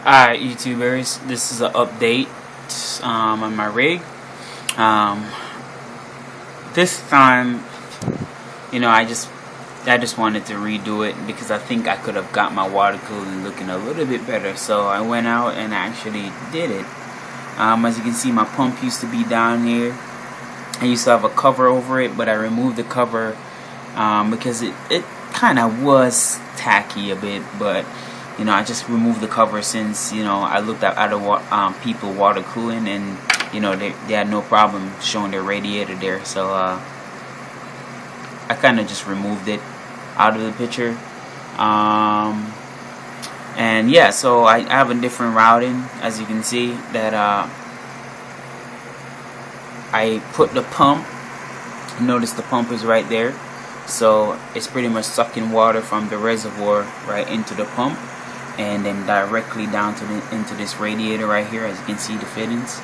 Alright, YouTubers, this is an update on my rig. This time, I just wanted to redo it because I think I could have got my water cooling looking a little bit better. So I went out and actually did it. As you can see, my pump used to be down here. I used to have a cover over it, but I removed the cover because it kind of was tacky a bit, but I just removed the cover since I looked at other people water cooling, and they had no problem showing their radiator there. So I kind of just removed it out of the picture. And yeah, so I have a different routing, as you can see, that I put the pump. Notice the pump is right there, so it's pretty much sucking water from the reservoir right into the pump, and then directly down to into this radiator right here. As you can see, the fittings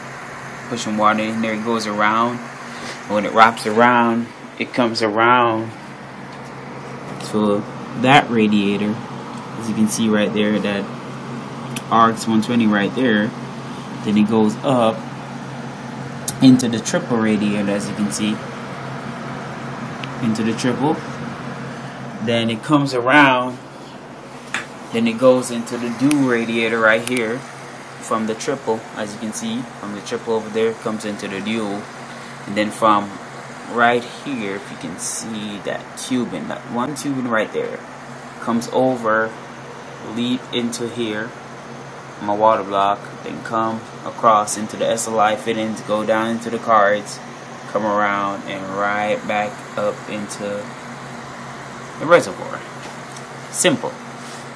pushing water in there. It goes around. When it wraps around, it comes around to that radiator, as you can see right there, that RX 120 right there. Then it goes up into the triple radiator, as you can see, into the triple. Then it comes around. Then it goes into the dual radiator right here from the triple, as you can see, from the triple over there, comes into the dual. And then from right here, if you can see that tubing, that one tubing right there, comes over, lead into here, my water block, then come across into the SLI fittings, go down into the cards, come around, and right back up into the reservoir. Simple.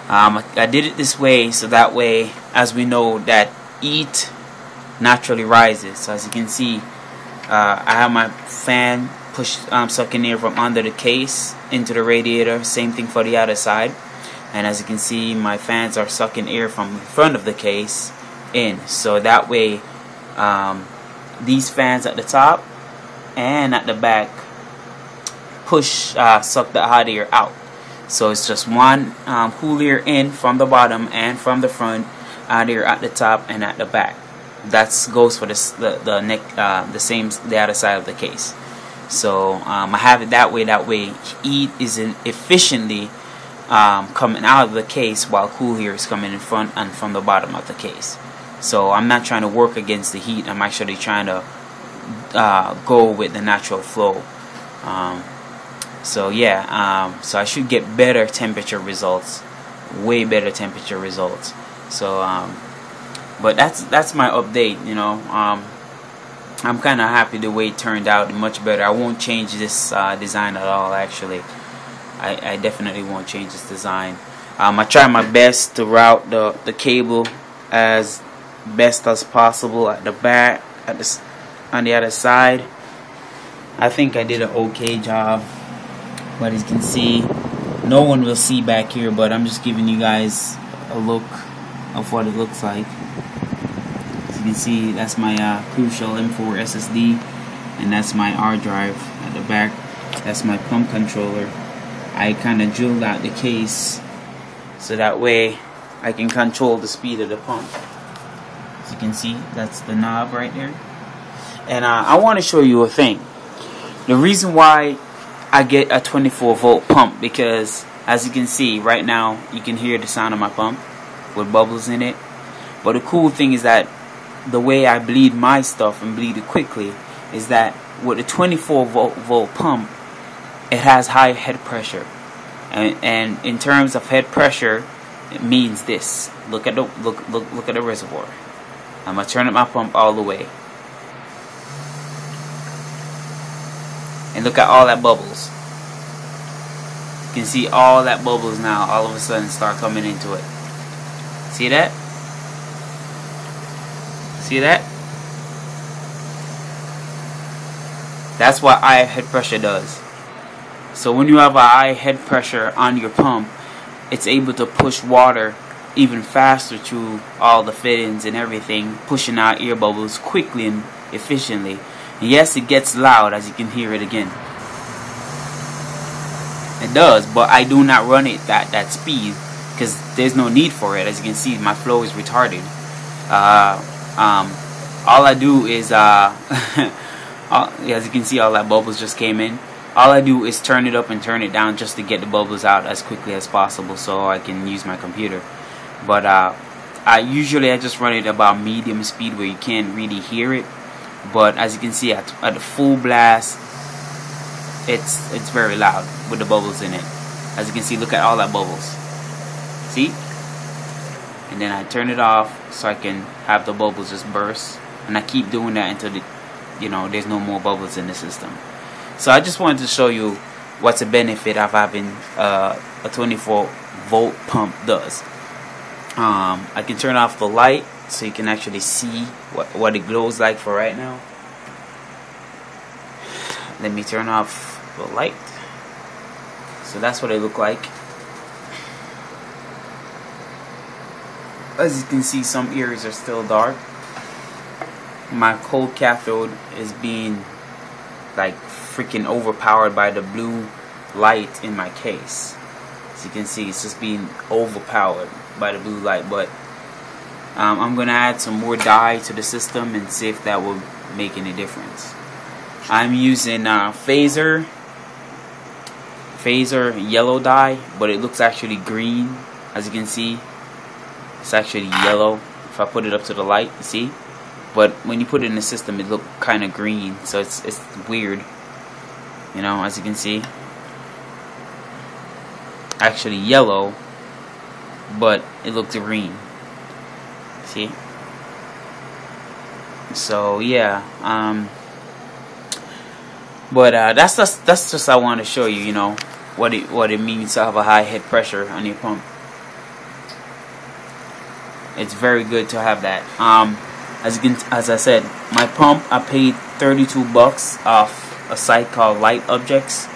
I did it this way, so that way, as we know, that heat naturally rises. So as you can see, I have my fan sucking air from under the case into the radiator. Same thing for the other side. And as you can see, my fans are sucking air from the front of the case in. So that way, these fans at the top and at the back suck the hot air out. So it's just one cool air in from the bottom and from the front, hot air at the top and at the back. That goes for the other side of the case. So I have it that way. That way, heat is efficiently coming out of the case, while cool air is coming in front and from the bottom of the case. So I'm not trying to work against the heat. I'm actually trying to go with the natural flow. So yeah, so I should get better temperature results, way better temperature results. So but that's my update. I'm kind of happy the way it turned out, much better. I won't change this design at all. Actually, I definitely won't change this design. I try my best to route the cable as best as possible at the back, on the other side. I think I did an okay job. But as you can see, no one will see back here, but I'm just giving you guys a look of what it looks like. As you can see, that's my Crucial M4 SSD, and that's my R drive at the back. That's my pump controller. I kind of drilled out the case so that way I can control the speed of the pump. As you can see, that's the knob right there. And I want to show you a thing. The reason why I get a 24 volt pump, because as you can see right now, you can hear the sound of my pump with bubbles in it. But the cool thing is that the way I bleed my stuff and bleed it quickly is that with a 24 volt pump, it has high head pressure, and in terms of head pressure, it means this. Look at the reservoir. I'm gonna turn up my pump all the way. And look at all that bubbles. You can see all that bubbles now all of a sudden start coming into it. See that? See that? That's what high head pressure does. So when you have a high head pressure on your pump, it's able to push water even faster through all the fittings and everything, pushing out air bubbles quickly and efficiently. And yes, it gets loud, as you can hear it again. It does, but I do not run it at that speed because there's no need for it. As you can see, my flow is retarded. All I do is as you can see, all that bubbles just came in. All I do is turn it up and turn it down just to get the bubbles out as quickly as possible so I can use my computer. But I just run it about medium speed where you can't really hear it. But as you can see, at the full blast, it's very loud with the bubbles in it. As you can see, look at all that bubbles. See? And then I turn it off so I can have the bubbles just burst. And I keep doing that until there's no more bubbles in the system. So I just wanted to show you what's the benefit of having a 24-volt pump does. I can turn off the light so you can actually see what it glows like for right now. Let me turn off the light. So that's what it look like. As you can see, some areas are still dark. My cold cathode is being like freaking overpowered by the blue light in my case. As you can see, it's just being overpowered by the blue light. But I'm gonna add some more dye to the system and see if that will make any difference. I'm using phaser yellow dye, but it looks actually green. As you can see, it's actually yellow if I put it up to the light, you see? But when you put it in the system, it looks kind of green, so it's weird. As you can see, actually yellow, but it looks green. See? So yeah, but that's just I want to show you, what it means to have a high head pressure on your pump. It's very good to have that. As I said, my pump, I paid $32 off a site called Light Objects,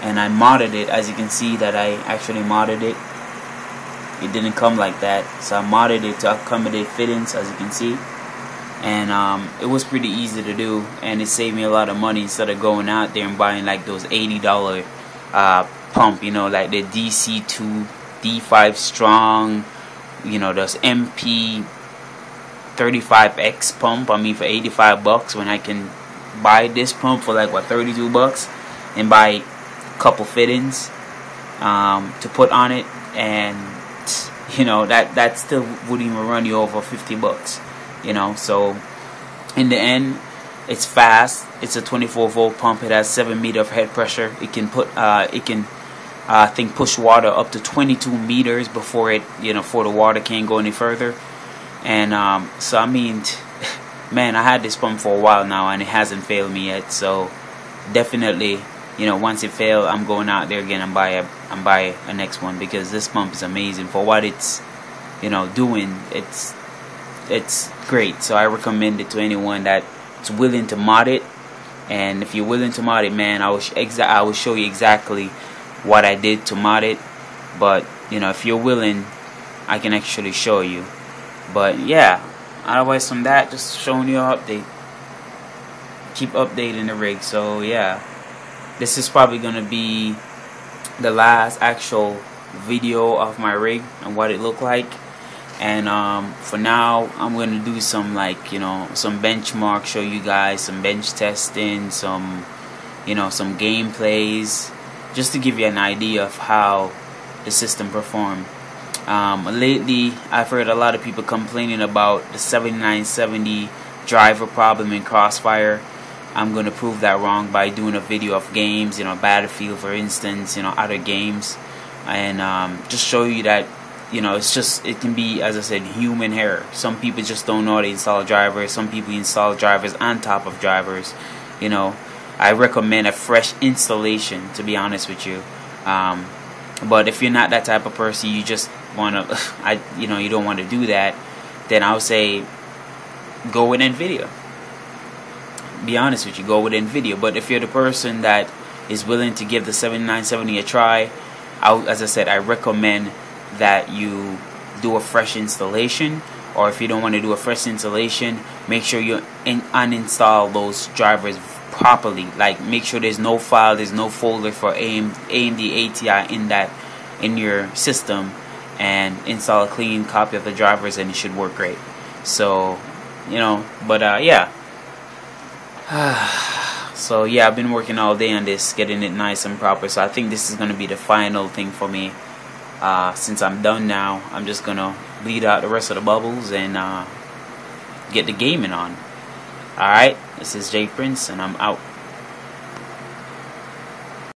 and I modded it. As you can see that I actually modded it. It didn't come like that, so I modded it to accommodate fittings, as you can see. And it was pretty easy to do, and it saved me a lot of money instead of going out there and buying like those $80 pump, like the DC2 D5 Strong, those MP 35X pump, for $85 when I can buy this pump for like $32 and buy a couple fittings to put on it, and that still wouldn't even run you over $50. So in the end, it's fast. It's a 24-volt pump. It has 7 meters of head pressure. It can put I think push water up to 22 meters before before the water can't go any further. And so man, I had this pump for a while now, and it hasn't failed me yet. So definitely, once it fails, I'm going out there again and buy a next one, because this pump is amazing for what it's doing. It's great. So I recommend it to anyone that's willing to mod it. And if you're willing to mod it, man, I will show you exactly what I did to mod it. But if you're willing, I can actually show you. But yeah, otherwise from that, just showing you an update. Keep updating the rig. So yeah, this is probably gonna be the last actual video of my rig and what it looked like. And for now, I'm gonna do some some benchmark, show you guys some bench testing, some some gameplays, just to give you an idea of how the system performed. Lately, I've heard a lot of people complaining about the 7970 driver problem in Crossfire. I'm going to prove that wrong by doing a video of games, Battlefield for instance, other games, and just show you that, it can be, as I said, human error. Some people just don't know how to install drivers. Some people install drivers on top of drivers. I recommend a fresh installation, to be honest with you. But if you're not that type of person, you just want to, you don't want to do that, then I would say go with NVIDIA. Be honest with you, go with NVIDIA. But if you're the person that is willing to give the 7970 a try, as I said, I recommend that you do a fresh installation. Or if you don't want to do a fresh installation, make sure you uninstall those drivers properly. Like, make sure there's no file, there's no folder for AMD ATI in your system, and install a clean copy of the drivers, and it should work great. So, you know, but yeah. So yeah, I've been working all day on this, getting it nice and proper. So I think this is gonna be the final thing for me. Since I'm done now, I'm just gonna bleed out the rest of the bubbles and get the gaming on. Alright, this is Jay Prince, and I'm out.